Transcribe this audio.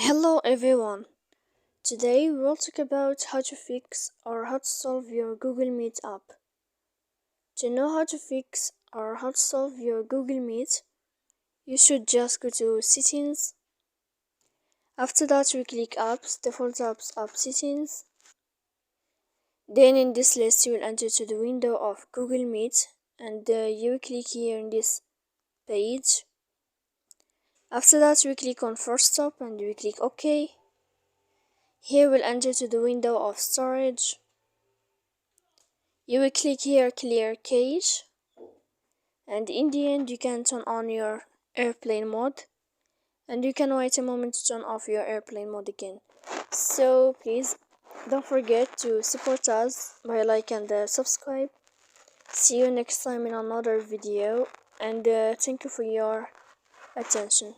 Hello everyone. Today we'll talk about how to fix or how to solve your Google Meet app. To know how to fix or how to solve your Google Meet, you should just go to Settings. After that, we click Apps, Default Apps, App Settings. Then in this list, you will enter to the window of Google Meet and you will click here in this page. After that, we click on First Stop and we click OK. Here we'll enter to the window of storage. You will click here clear cache, and in the end you can turn on your airplane mode, and you can wait a moment to turn off your airplane mode again. So please don't forget to support us by like and subscribe. See you next time in another video, and thank you for your attention.